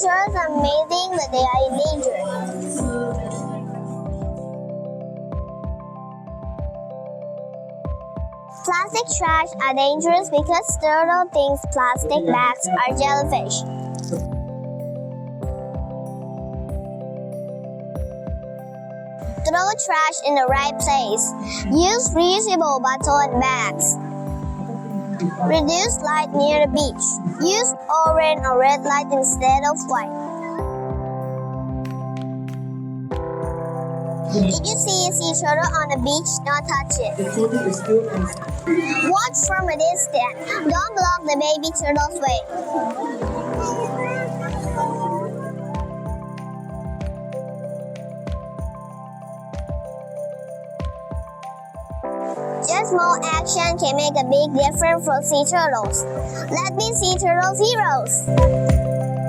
turtles are amazing, but they are in danger. Plastic trash are dangerous because turtle thinks plastic bags are jellyfish. Throw trash in the right place. Use reusable bottle and bags. Reduce light near the beach. Use orange or red light instead of white. If you see a sea turtle on the beach, don't touch it. Watch from a distance. Don't block the baby turtle's way. Just small action can make a big difference for sea turtles. Let's be sea turtles heroes!